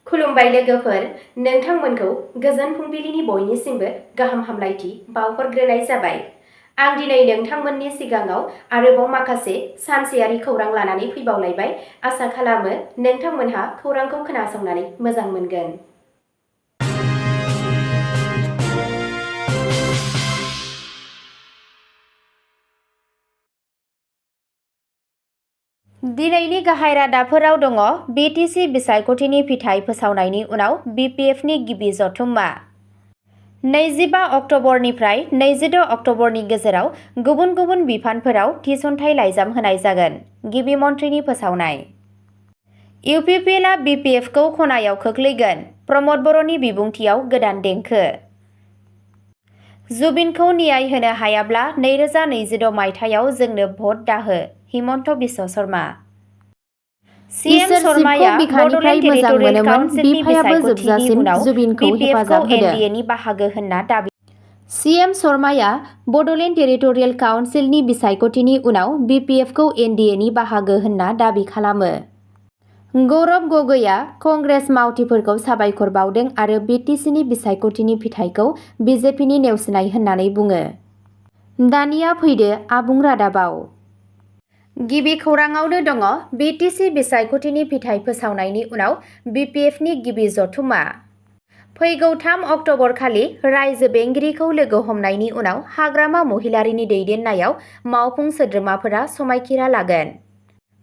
खुलुमबाय लोगोफोर, नोंथांमोनखौ गोजोन फुंबिलिनि बयनिसिमबो गाहाम हामलायथि बावहरग्रोनाय जाबाय। आं दिनै नोंथांमोननि सिगाङाव आरोबाव माखासे सानसेयारि खौरां लानानै फैबावलायबाय। आसा खालामो नोंथांमोनहा खौरांखौ खोनासंनानै मोजां मोनगोन। दिनैनि गाहाय रादाबफोराव दङ बिटिसि बिसायख'थिनि फिथाइ फोसावनायनि उनाव बिपिएफनि गिबि जथुम्मा। 25 अक्ट'बरनिफ्राय 26 अक्ट'बरनि गेजेराव गुबुन गुबुन बिफानफोराव थिसनथाइ लाइजाम होनाय जागोन। गिबि मन्थ्रिनि फोसावनाय। UPPLआ BPFखौ खनायाव खोख्लैगोन। प्रमद बर'नि बिबुंथियाव गोदान देंखो। जुबिनखौ न्याय होनो हायाब्ला 2026 मायथाइयाव जोंनो भट दाहो। हिमन्त बिश्व शर्मा। सीएम शर्माया बड'लेण्ड टेरिटरियेल काउन्सिलनि बिसायख'थिनि उनाव BPFखौ NDAनि बाहागो होनना दाबि। सीएम शर्माया बड'लेण्ड टेरिटरियेल काउन्सिलनि बिसायख'थिनि उनाव BPFखौ NDAनि बाहागो होनना दाबि खालामो। गौरब गगैआ कंग्रेस मावथिफोरखौ साबायखर बावदों आरो बिटिसिनि बिसायख'थिनि फिथाइखौ BJPनि नेवसिनाय होननानै बुङो। दानिया फैदो आबुं रादाबाव। गिबि खौराङावनो दङ बिटिसि बिसायख'थिनि फिथाइ फोसावनायनि उनाव BPFनि गिबि जथुम्मा। फैगौ 3 अक्ट'बरखालि रायजो बेंगिरिखौ लोगो हमनायनि उनाव हाग्रामा महिलारीनि दैदेननायाव मावफुं सोद्रोमाफोरा समायखिरा लागोन।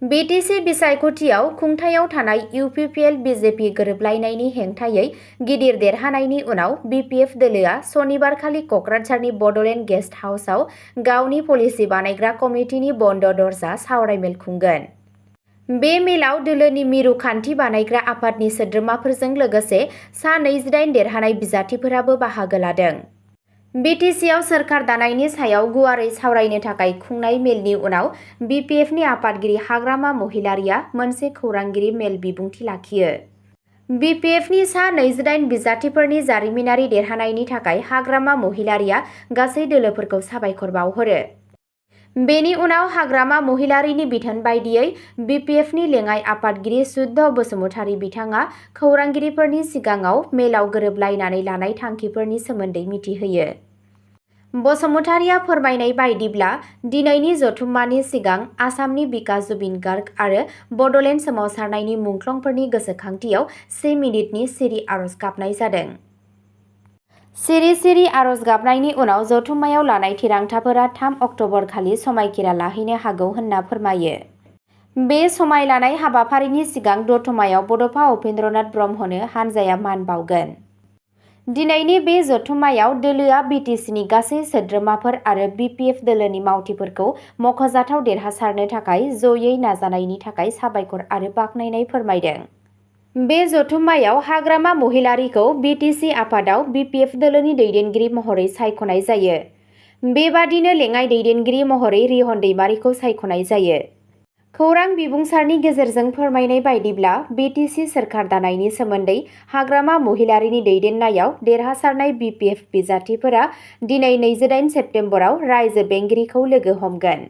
बिटिसि बिसायख'थियाव खुंथायाव थानाय UPPL BJP गोरोबलायनायनि हेंथायै गिदिर देरहानायनि उनाव BPF दोलोआ सनिबारखालि क'क्राझारनि बड'लेण्ड गेस्ट हाउसआव गावनि पलिसि बानायग्रा कमिटिनि बन्द दरजा सावरायमेल खुंगोन। बे मेलाव दोलोनि मिरु खान्थि बानायग्रा आफादनि सोद्रोमाफोरजों लोगोसे सा 28 देरहानाय बिजाथिफोराबो बाहागो लादों। बिटिसिआव सोरखार दानायनि सायाव गुवारै सावरायनो थाखाय खुंनाय मेलनि उनाव BPFनि आफादगिरि हाग्रामा महिलारीआ मोनसे खौरांगिरि मेल बिबुंथि लाखियो। BPFनि सा 28 बिजाथिफोरनि जारिमिनारि देरहानायनि थाखाय हाग्रामा महिलारीआ गासै दोलोफोरखौ साबायखर बावहरो। बेनि उनाव हाग्रामा महिलारीनि बिथोन बायदियै BPFनि लेङाइ आफादगिरि शुद्ध बसुमतारी बिथाङा खौरांगिरिफोरनि सिगाङाव मेलाव गोरोबलायनानै लानाय थांखिफोरनि सोमोन्दै मिथिहोयो। बसुमतारीया फोरमायनाय बायदिब्ला दिनैनि जथुम्मानि सिगां आसामनि बिकास जुबिन गार्ग आरो बड'लेण्ड सोमावसारनायनि मुंख्लंफोरनि गोसोखांथियाव 1 मिनिटनि सिरि आरज गाबनाय जादों। सिरि आरज गाबनायनि उनाव जथुम्मायाव लानाय थिरांथाफोरा 3 अक्ट'बरखालि समायखिरा लाहैनो हागौ होनना फोरमायो। बे समाय लानाय हाबाफारिनि सिगां दतमायाव बड'फा उपेन्द्रनाथ ब्रह्मनो हानजाया मान बावगोन। दिनैनि बे जथुम्मायाव दोलोआ बिटिसिनि गासै सोद्रोमाफोर आरो BPF दोलोनि मावथिफोरखौ मख'जाथाव देरहासारनो थाखाय जयै नाजानायनि थाखाय साबायखर आरो बाख्नायनाय फोरमायदों। बे जथुम्मायाव हाग्रामा महिलारीखौ बिटिसि आफादाव BPF दोलोनि दैदेनगिरि महरै सायख'नाय जायो। बेबादिनो लेङाइ दैदेनगिरि महरै रिहन दैमारिखौ सायख'नाय जायो। खौरां बिबुंसारनि गेजेरजों फोरमायनाय बायदिब्ला बिटिसि सोरखार दानायनि सोमोन्दै हाग्रामा महिलारीनि दैदेननायाव देरहासारनाय BPF बिजाथिफोरा दिनै 28 सेप्तेम्बराव रायजो बेंगिरिखौ लोगो हमगोन।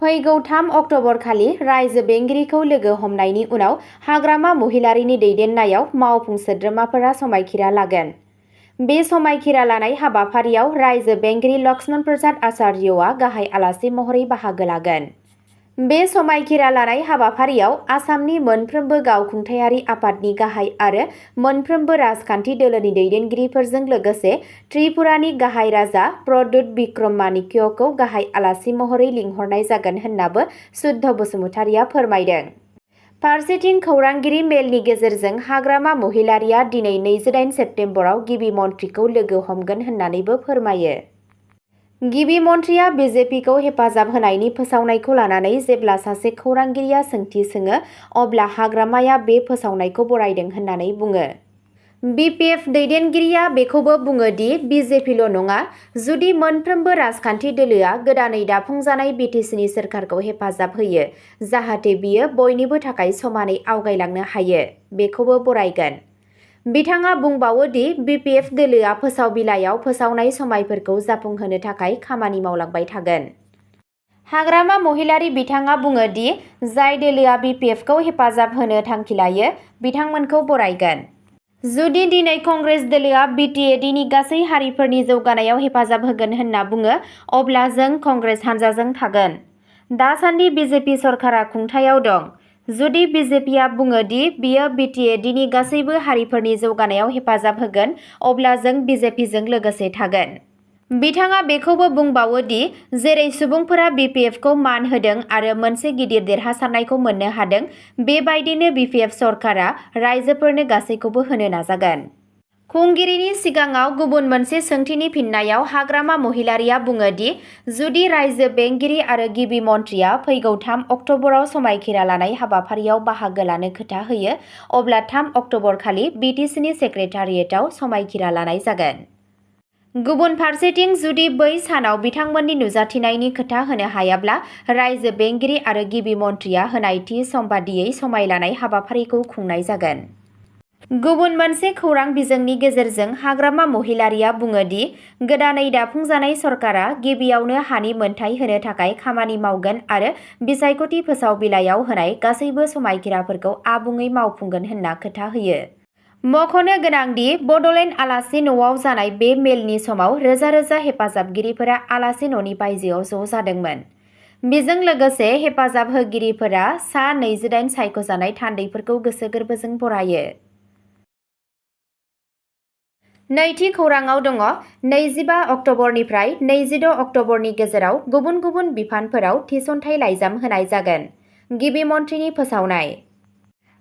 फैगौ 3 अक्ट'बरखालि रायजो बेंगिरिखौ लोगो हमनायनि उनाव हाग्रामा महिलारीनि दैदेननायाव मावफुं सोद्रोमाफोरा समायखिरा लागोन। बे समायखिरा लानाय हाबाफारियाव रायजो बेंगिरि लक्ष्मण प्रसाद आचार्यआ गाहाय आलासि महरै बाहागो लागोन। बे समायखिरा लानाय हाबाफारियाव आसामनि मोनफ्रोमबो गावखुंथायारि आफादनि गाहाय आरो मोनफ्रोमबो राजखान्थि दोलोनि दैदेनगिरिफोरजों लोगोसे त्रिपुरानि गाहाय राजा प्रद्युत बिक्रम मानिक्यखौ गाहाय आलासि महरै लिंहरनाय जागोन होन्नाबो शुद्ध बसुमतारीया फोरमायदों। फारसेथिं खौरांगिरि मेलनि गेजेरजों हाग्रामा महिलारीया दिनै 28 सेप्तेम्बराव गिबि मन्थ्रिखौ लोगो हमगोन होन्नानैबो फोरमायो। गिबि मन्थ्रिया BJPखौ हेफाजाब होनायनि फोसावनायखौ लानानै जेब्ला सासे खौरांगिरिया सोंथि सोङो अब्ला हाग्रामाया बे फोसावनायखौ बरायदों होननानै बुङो। BPF दैदेनगिरिया बेखौबो बुङो दि BJPल' नङा, जुदि मोनफ्रोमबो राजखान्थि दोलोआ गोदानै दाफुंजानाय बिटिसिनि सोरखारखौ हेफाजाब होयो, जाहाथे बियो बयनिबो थाखाय समानै आवगायलांनो हायो, बेखौबो बरायगोन। बिथाङा बुंबावो दि BPF दोलोआ फोसाव बिलाइयाव फोसावनाय समायफोरखौ जाफुंहोनो थाखाय खामानि मावलांबाय थागोन। हाग्रामा महिलारि बिथाङा बुङो दि जाय दोलोआ BPFखौ हेफाजाब होनो थांखि लायो बिथांमोनखौ बरायगोन। जुदि दिनै कंग्रेस दोलोआ BTADनि गासै हारिफोरनि जौगानायाव हेफाजाब होगोन होनना बुङो अब्ला जों कंग्रेस हानजाजों थागोन। दासान्दि BJP सरकारा खुंथायाव दं। जुदि BJPआ बुङो दि बियो BTADनि गासैबो हारिफोरनि जौगानायाव हेफाजाब होगोन अब्ला जों BJPजों लोगोसे थागोन। बिथाङा बेखौबो बुंबावो दि जेरै सुबुंफोरा BPFखौ मान होदों आरो मोनसे गिदिर देरहासारनायखौ मोननो हादों बेबायदिनो BPF सरकारा राइजोफोरनो गासैखौबो होनो नाजागोन। खुंगिरिनि सिगाङाव गुबुन मोनसे सोंथिनि फिननायाव हाग्रामा महिलारिया बुङो दि जुदि रायजो बेंगिरि आरो गिबि मन्थ्रिया फैगौ 3 अक्टबराव समायखिरा लानाय हाबाफारियाव बाहागो लानो खोथा होयो अब्ला 3 अक्टबर खालि BTCनि सेक्रेटारियेटआव समायखिरा लानाय जागोन। गुबुन फारसेथिं जुदि बै सानाव बिथांमोननि नुजाथिनायनि खोथा होनो हायाब्ला रायजो बेंगिरि आरो गिबि मन्थ्रिया होनाय थि सम बादियै समाय लानाय हाबाफारिखौ खुंनाय जागोन। गुबुन मोनसे खौरां बिजोंनि गेजेरजों हाग्रामा महिलारिया बुङो दि गोदानै दाफुंजानाय सरकारा गिबियावनो हानि मोनथाय होनो थाखाय खामानि मावगोन आरो बिसायख'थि फोसाव बिलाइयाव होनाय गासैबो समायखिराफोरखौ आबुङै मावफुंगोन होनना खोथा होयो। मख'नो गोनांदि बड'लेण्ड आलासि न'आव जानाय बे मेलनि समाव रोजा रोजा हेफाजाबगिरिफोरा आलासि न'नि बायजोआव ज' जादोंमोन। बेजों लोगोसे हेफाजाब होगिरिफोरा सा 28 सायख'जानाय थान्दैफोरखौ गोसो गोरबोजों बरायो। नैथि खौराङाव दङ 25 अक्टबरनिफ्राय 26 अक्टबरनि गेजेराव गुबुन गुबुन बिफानफोराव थिसनथाइ लाइजाम होनाय जागोन। गिबि मन्थ्रिनि फोसावनाय।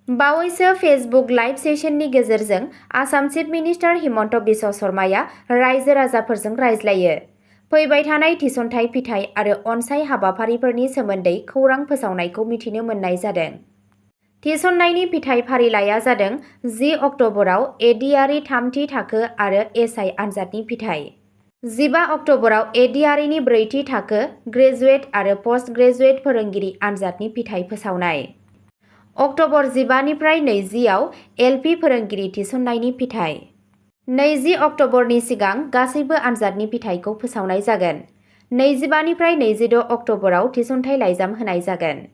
बावैसो फेसबुक लाइभ सेसननि गेजेरजों आसाम चिफ मिनिस्टार हिमन्त बिश्व शर्माया रायजो राजाफोरजों रायज्लायो। फैबाय थानाय थिसनथाइ फिथाइ आरो अनसाय हाबाफारिफोरनि सोमोन्दै खौरां फोसावनायखौ मिथिनो मोननाय जादों। थिसननायनि फिथाइ फारिलाइआ जादों 10 अक्टबराव एडिआरइ थामथि थाखो आरो एसआइ आनजादनि फिथाइ। 15 अक्टबराव एडिआरइनि ब्रैथि थाखो ग्रेजुवेट आरो पस्ट ग्रेजुवेट फोरोंगिरि आनजादनि फिथाइ फोसावनाय। अक्टबर 15 निफ्राय 20 आव एलपि फोरोंगिरि थिसननायनि फिथाइ। 20 अक्टबरनि सिगां गासैबो आनजादनि फिथाइखौ फोसावनाय जागोन। 25 निफ्राय 26 अक्टबराव थिसनथाइ लाइजाम होनाय जागोन।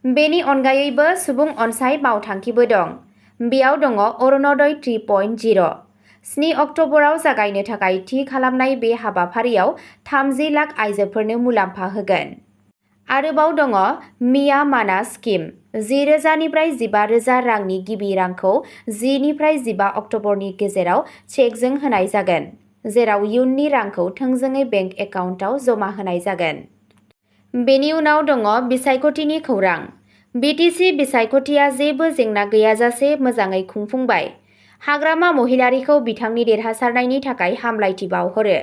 बेनि अनगायैबो सुबुं अनसाय मावथांखिबो दं। बेयाव दङ अरुणोदय 3.0। 7 अक्टबराव जागायनो थाखाय थि खालामनाय बे हाबाफारियाव 30 लाख आइजोफोरनो मुलाम्फा होगोन। आरोबाव दङ मिया माना स्किम। 10,000 निफ्राय 15,000 रांनि गिबि रांखौ 10 निफ्राय 15 अक्टबरनि गेजेराव चेकजों होनाय जागोन, जेराव इयुननि रांखौ थोंजोङै बेंक एकाउन्टआव जमा होनाय जागोन। बेनि उनाव दङ बिसायख'थिनि खौरां। BTC बिसायख'थिया जेबो जेंना गैयाजासे मोजाङै खुंफुंबाय। हाग्रामा महिलारिखौ बिथांनि देरहासारनायनि थाखाय हामलायथि बावहरो।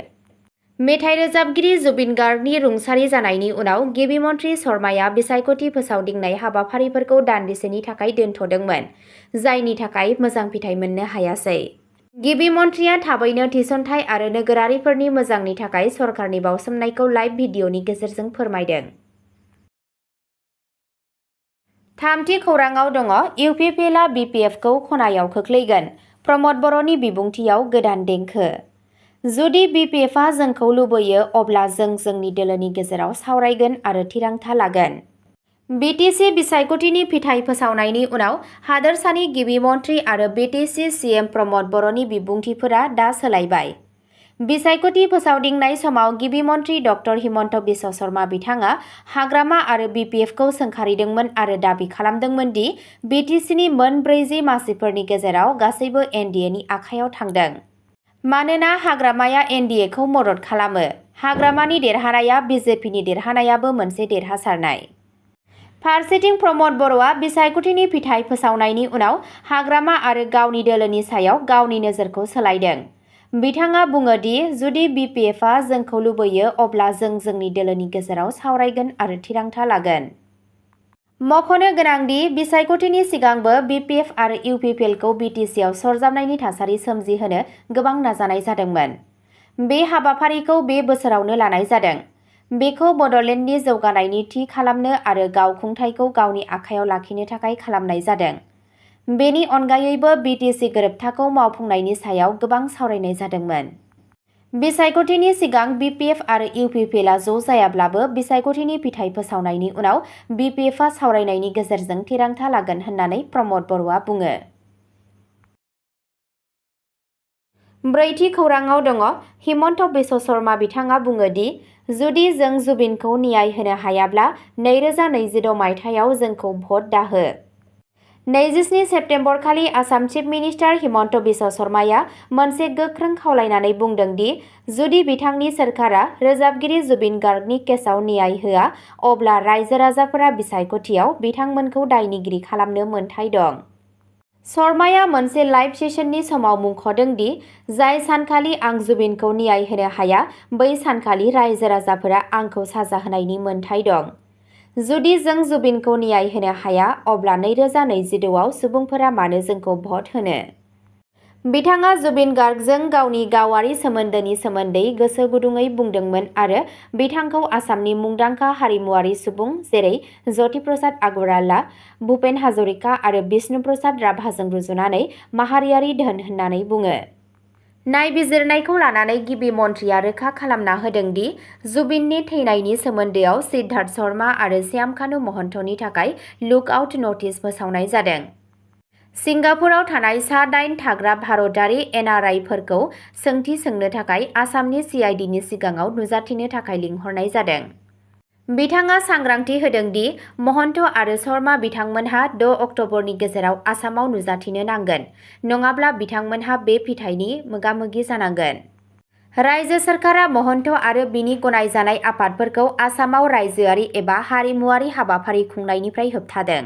मेथाइ रोजाबगिरि जुबिन गार्गनि रुंसारि जानायनि उनाव गिबि मन्थ्रि शर्माया बिसायख'थि फोसावदिंनाय हाबाफारिफोरखौ दान्दिसेनि थाखाय दोनथ'दोंमोन, जायनि थाखाय मोजां फिथाइ मोननो हायासै। गिबि मन्थ्रिया थाबैनो थिसनथाइ आरो नोगोरारिफोरनि मोजांनि थाखाय सरकारनि बावसोमनायखौ लाइभ भिडिअ'नि गेजेरजों फोरमायदों। थामथि खौराङाव दङ UPPLआ BPFखौ खनायाव खोख्लैगोन, प्रमद बर'नि बिबुंथियाव गोदान देंखो। जुदि BPFआ जोंखौ लुबैयो अब्ला जों जोंनि दोलोनि गेजेराव सावरायगोन आरो थिरांथा लागोन। BTC बिसायख'थिनि फिथाइ फोसावनायनि उनाव हादोरसानि गिबि मन्थ्रि आरो BTC CM प्रमद बर'नि बिबुंथिफोरा दा सोलायबाय। बिसायख'थि फोसावदिंनाय समाव गिबि मन्थ्रि डक्टर हिमन्त बिश्व शर्मा बिथाङा हाग्रामा आरो BPFखौ सोंखारिदोंमोन आरो दाबि खालामदोंमोन दि BTCनि मोन 40 मासिफोरनि गेजेराव गासैबो NDAनि आखायाव थांदों। मानोना हाग्रामाया NDAखौ मदद खालामो। हाग्रामानि देरहानाया BJPनि देरहानायाबो मोनसे देरहासारनाय। फारसेथिं प्रमद बर'आ बिसायख'थिनि फिथाइ फोसावनायनि उनाव हाग्रामा आरो गावनि दोलोनि सायाव गावनि नोजोरखौ सोलायदों। बिथाङा बुङो दि जुदि BPFआ जोंखौ लुबैयो अब्ला जों जोंनि दोलोनि गेजेराव सावरायगोन आरो थिरांथा लागोन। मख'नो गोनांदि बिसायख'थिनि सिगांबो BPF आरो UPPLखौ BTCआव सरजाबनायनि थासारि सोमजिहोनो गोबां नाजानाय जादोंमोन। बे हाबाफारिखौ बे बोसोरावनो लानाय जादों। बेखौ बड'लेण्डनि जौगानायनि थि खालामनो आरो गाव खुंथायखौ गावनि आखायाव लाखिनो थाखाय खालामनाय जादों। बेनि अनगायैबो BTC गोरोबथाखौ मावफुंनायनि सायाव गोबां सावरायनाय जादोंमोन। बिसायख'थिनि सिगां BPF आरो UPPL ज' जायाब्लाबो बिसायख'थिनि फिथाइ फोसावनायनि उनाव BPFआ सावरायनायनि गेजेरजों थिरांथा लागोन होननानै प्रमद बर'आ बुङो। ब्रैथि खौराङाव दङ हिमन्त बिश्व शर्मा बिथाङा बुङो दि जुदि जों जुबिनखौ न्याय होनो हायाब्ला 2026 मायथाइयाव जोंखौ भट दाहो। 27 सेप्तेम्बर खालि आसाम चिफ मिनिस्टार हिमन्त बिश्व शर्माया मोनसे गोख्रों खावलायनानै बुंदों दि जुदि बिथांनि सोरखारा रोजाबगिरि जुबिन गार्गनि केसआव न्याय होआ अब्ला रायजो राजाफोरा बिसायख'थियाव बिथांमोनखौ दायनिगिरि खालामनो मोन्थाय दं। शर्माया मोनसे लाइभ सेसननि समाव मुंख'दों दि जाय सानखालि आं जुबिनखौ न्याय होनो हाया बै सानखालि रायजो राजाफोरा आंखौ साजा होनायनि मोन्थाय दं। जुदि जों जुबिनखौ न्याय होनो हाया अब्ला 2026आव सुबुंफोरा मानो जोंखौ भट होनो? बिथाङा जुबिन गार्गजों गावनि गावारि सोमोन्दोनि सोमोन्दै गोसो गुदुङै बुंदोंमोन आरो बिथांखौ आसामनि मुंदांखा हारिमुआरि सुबुं जेरै ज्योति प्रसाद आगरवाला, भुपेन हाजरिका आरो बिष्णु प्रसाद राभाजों रुजुनानै माहारियारि धोन होननानै बुङो। नायबिजिरनायखौ लानानै गिबि मन्थ्रिया रोखा खालामना होदों दि जुबिननि थैनायनि सोमोन्दोआव सिद्धार्थ शर्मा आरो श्यामकानु महन्तनि थाखाय लुक आउट नटिस फोसावनाय जादों। सिंगापुराव थानाय सा-8 थाग्रा भारतारि NRI-फोरखौ सोंथि सोंनो थाखाय आसामनि CIDनि सिगाङाव नुजाथिनो थाखाय लिंहरनाय जादों। बिथाङा सांग्रांथि होदों दि महन्त आरो शर्मा बिथांमोनहा 6 अक्ट'बरनि गेजेराव आसामाव नुजाथिनो नांगोन, नङाब्ला बिथांमोनहा बे फिथायनि मोगा-मोगि जानांगोन। रायजो सोरखारा महन्त आरो बिनि गनायजानाय आफादफोरखौ आसामाव रायजोआरि एबा हारिमुआरि हाबाफारि खुंनायनिफ्राय होबथादों।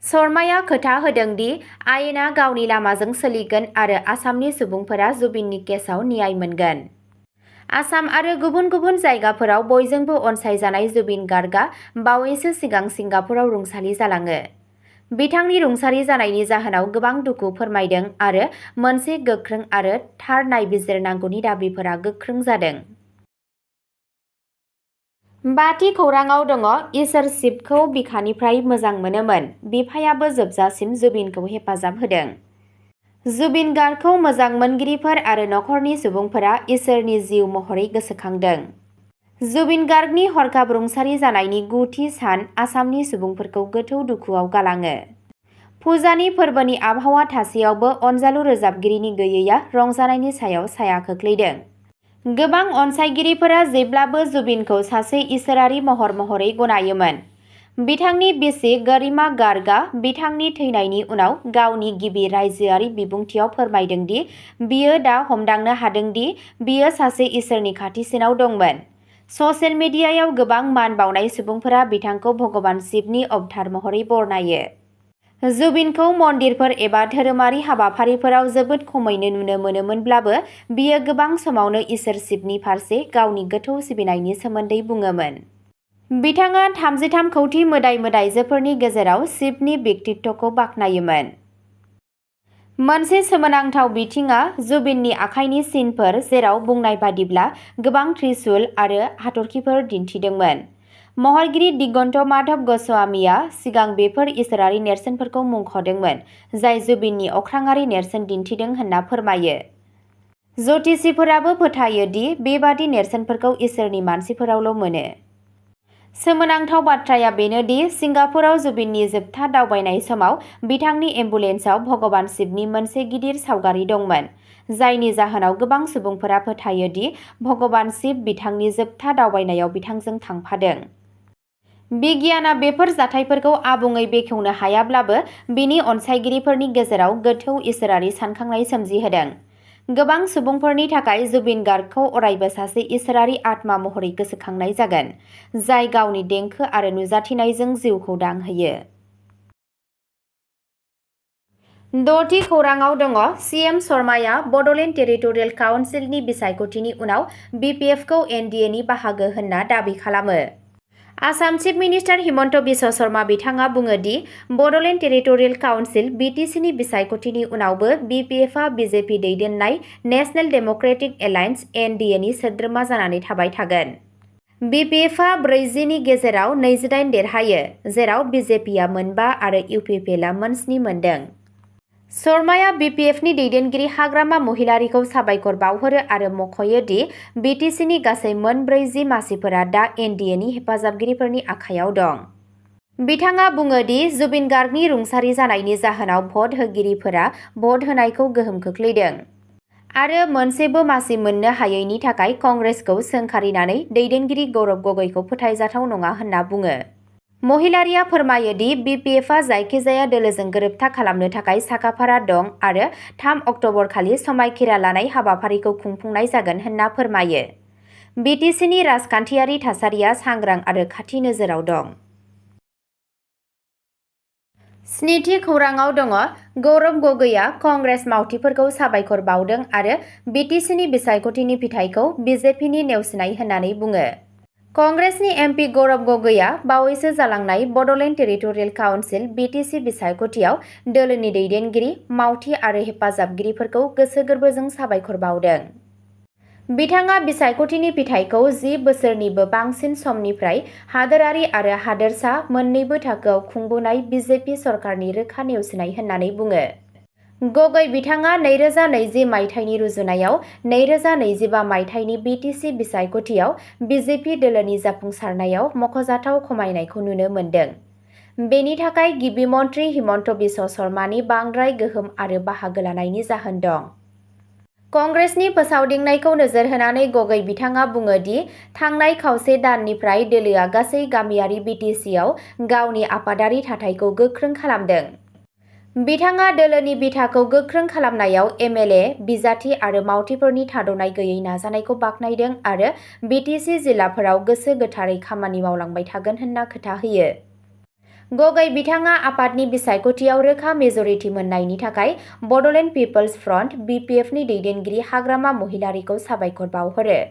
शर्माया खोथा होदों दि आयेना गावनि लामाजों सोलिगोन आरो आसामनि सुबुंफोरा जुबिननि केसआव न्याय मोनगोन। आसाम आरो गुबुन गुबुन जायगाफोराव बयजोंबो अनसायजानाय जुबिन गार्गआ बावैसो सिगां सिंगापुराव रुंसारि जालाङो। बिथांनि रुंसारि जानायनि जाहोनाव गोबां दुखु फोरमायदों आरो मोनसे गोख्रों आरो थार नायबिजिरनांगौनि दाबिफोरा गोख्रों जादों। बाथि खौराङाव दङ इसोर शिबखौ बिखानिफ्राय मोजां मोनोमोन, बिफायाबो जोबजासिम जुबिनखौ हेफाजाब होदों। जुबिन गार्गखौ मोजां मोनगिरिफोर आरो नखरनि सुबुंफोरा इसोरनि जिउ महरै गोसोखांदों। जुबिन गार्गनि हरखाब रुंसारि जानायनि 9थि सान आसामनि सुबुंफोरखौ गोथौ दुखुआव गालाङो। फुजानि फोरबोनि आबहावा थासेयावबो अनजालु रोजाबगिरिनि गैयैआ रंजानायनि सायाव साया खोख्लैदों। गोबां अनसायगिरिफोरा जेब्लाबो जुबिनखौ सासे इसोरारि महर महरै गनायोमोन। बिथांनि बिसि गरिमा गार्गआ बिथांनि थैनायनि उनाव गावनि गिबि रायजोआरि बिबुंथियाव फोरमायदों दि बियो दा हमदांनो हादों दि बियो सासे इसोरनि खाथिसिनाव दंमोन। ससियेल मिडियायाव गोबां मान बावनाय सुबुंफोरा बिथांखौ भगवान शिबनि अबतार महरै बरनायो। जुबिनखौ मन्दिरफोर एबा धोरोमारि हाबाफारिफोराव जोबोद खमैनो नुनो मोनोमोनब्लाबो बियो गोबां समावनो इसोर शिबनि फारसे गावनि गोथौ सिबिनायनि सोमोन्दै बुङोमोन। बिथाङा 33 कौटि मोदाय-मोदायजोफोरनि गेजेराव शिबनि व्यक्तित्वखौ बाख्नायोमोन। मोनसे सोमोनांथाव बिथिंआ जुबिननि आखाइनि सिनफोर जेराव बुंनाय बादिब्ला गोबां त्रिशुल आरो हाथरखिफोर दिन्थिदोंमोन। महरगिरि दिगन्त माधव गस्वामीआ सिगां बेफोर इसोरारि नेरसोनफोरखौ मुंख'दोंमोन, जाय जुबिननि अख्राङारि नेरसोन दिन्थिदों होनना फोरमायो। ज्योतिषिफोराबो फोथायो दि बेबादि नेरसोनफोरखौ इसोरनि मानसिफोरावल' मोनो। सोमोनांथाव बाथ्राया बेनो दि सिंगापुराव जुबिननि जोबथा दावबायनाय समाव बिथांनि एम्बुलेन्सआव भगवान शिबनि मोनसे गिदिर सावगारि दंमोन, जायनि जाहोनाव गोबां सुबुंफोरा फोथायो दि भगवान शिब बिथांनि जोबथा दावबायनायाव बिथांजों थांफादों। बिगियानआ बेफोर जाथायफोरखौ आबुङै बेखेवनो हायाब्लाबो बिनि अनसायगिरिफोरनि गेजेराव गोथौ इसोरारि सानखांनाय सोमजिहोदों। गोबां सुबुंफोरनि थाखाय जुबिन गार्गखौ अरायबो सासे इसोरारि आत्मा महरै गोसोखांनाय जागोन, जाय गावनि देंखो आरो नुजाथिनायजों जिउखौ दांहोयो। 6थि खौराङाव दङ सीएम शर्माया बड'लेण्ड टेरिटरियेल काउन्सिलनि बिसायख'थिनि उनाव BPFखौ NDAनि बाहागो होनना दाबि खालामो। आसाम चिफ मिनिस्टार हिमन्त बिश्व शर्मा बिथाङा बुङो दि बड'लेण्ड टेरिटरियेल काउन्सिल BTCनि बिसायख'थिनि उनावबो BPFआ BJP दैदेननाय नेशनेल डेम'क्रेटिक एलायन्स NDAनि सोद्रोमा जानानै थाबाय थागोन। BPFआ 40नि गेजेराव 28 देरहायो, जेराव BJPआ 4 आरो UPPLआ 7 मोनदों। शर्माया BPFनि दैदेनगिरि हाग्रामा महिलारिखौ साबायखर बावहरो आरो मख'यो दि BTCनि गासै मोन 40 मासिफोरा दा NDAनि हेफाजाबगिरिफोरनि आखायाव दं। बिथाङा बुङो दि जुबिन गार्गनि रुंसारि जानायनि जाहोनाव भट होगिरिफोरा भट होनायखौ गोहोम खोख्लैदों आरो मोनसेबो मासि मोननो हायैनि थाखाय कंग्रेसखौ सोंखारिनानै दैदेनगिरि गौरब गगैखौ फोथायजाथाव नङा होनना बुङो। महिलारिया फोरमायो दि BPFआ जायखिजाया दोलोजों गोरोबथा खालामनो थाखाय साखाफारा दं आरो 3 अक्ट'बर खालि समायखिरा लानाय हाबाफारिखौ खुंफुंनाय जागोन होनना फोरमायो। BTCनि राजखान्थियारि थासारिया सांग्रां आरो खाथि नोजोराव दं। स्निथि खौराङाव दङ गौरब गगैआ कंग्रेस मावथिफोरखौ साबायखर बावदों आरो BTCनि बिसायख'थिनि फिथायखौ BJPनि नेवसिनाय होननानै बुङो। कंग्रेसनि MP गौरब गगैआ बावैसो जालांनाय बड'लेण्ड टेरिटरियेल काउन्सिल BTC बिसायख'थियाव दोलोनि दैदेनगिरि, मावथि आरो हेफाजाबगिरिफोरखौ गोसो गोरबोजों साबायखर बावदों। बिथाङा बिसायख'थिनि फिथायखौ 10 बोसोरनिबो बांसिन समनिफ्राय हादोरारि आरो हादोरसा मोन्नैबो थाखोआव खुंबोनाय BJP सरकारनि रोखा नेवसिनाय होननानै बुङो। गगै बिथाङा 2020 मायथाइनि रुजुनायाव 2025 मायथाइनि BTC बिसायख'थियाव BJP दोलोनि जाफुंसारनायाव मख'जाथाव खमायनायखौ नुनो मोन्दों। बेनि थाखाय गिबि मन्थ्रि हिमन्त बिश्व शर्मानि बांद्राय गोहोम आरो बाहागो लानायनि जाहोन दं। कंग्रेसनि फोसावदिंनायखौ नोजोर होनानै गगै बिथाङा बुङो दि थांनाय खावसे दाननिफ्राय दोलोआ गासै गामियारि BTCआव गावनि आफादारि थाथायखौ गोख्रों खालामदों। बिथाङा दोलोनि बिथाखौ गोख्रों खालामनायाव MLA, बिजाथि आरो मावथिफोरनि थाद'नाय गैयै नाजानायखौ बाख्नायदों आरो BTC जिल्लाफोराव गोसो गोथारै खामानि मावलांबाय थागोन होनना खोथा होयो। गगै बिथाङा आफादनि बिसायख'थियाव रोखा मेजरिटि मोननायनि थाखाय बड'लेण्ड पिपल्स फ्रन्ट BPFनि दैदेनगिरि हाग्रामा महिलारिखौ साबायखर बावहरो।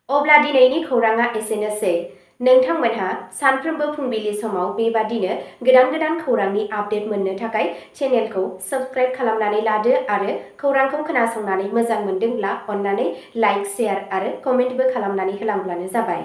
अब्ला दिनैनि खौराङा एसेनोसै। नोंथांमोनहा सानफ्रोमबो फुंबिलि समाव बेबादिनो गोदान खौरांनि आपडेट मोननो थाखाय चेनेलखौ साबस्क्राइब खालामनानै लादो आरो खौरांखौ खोनासंनानै मोजां मोनदोंब्ला अन्नानै लाइक, शेयार आरो कमेन्टबो खालामनानै होलांब्लानो जाबाय।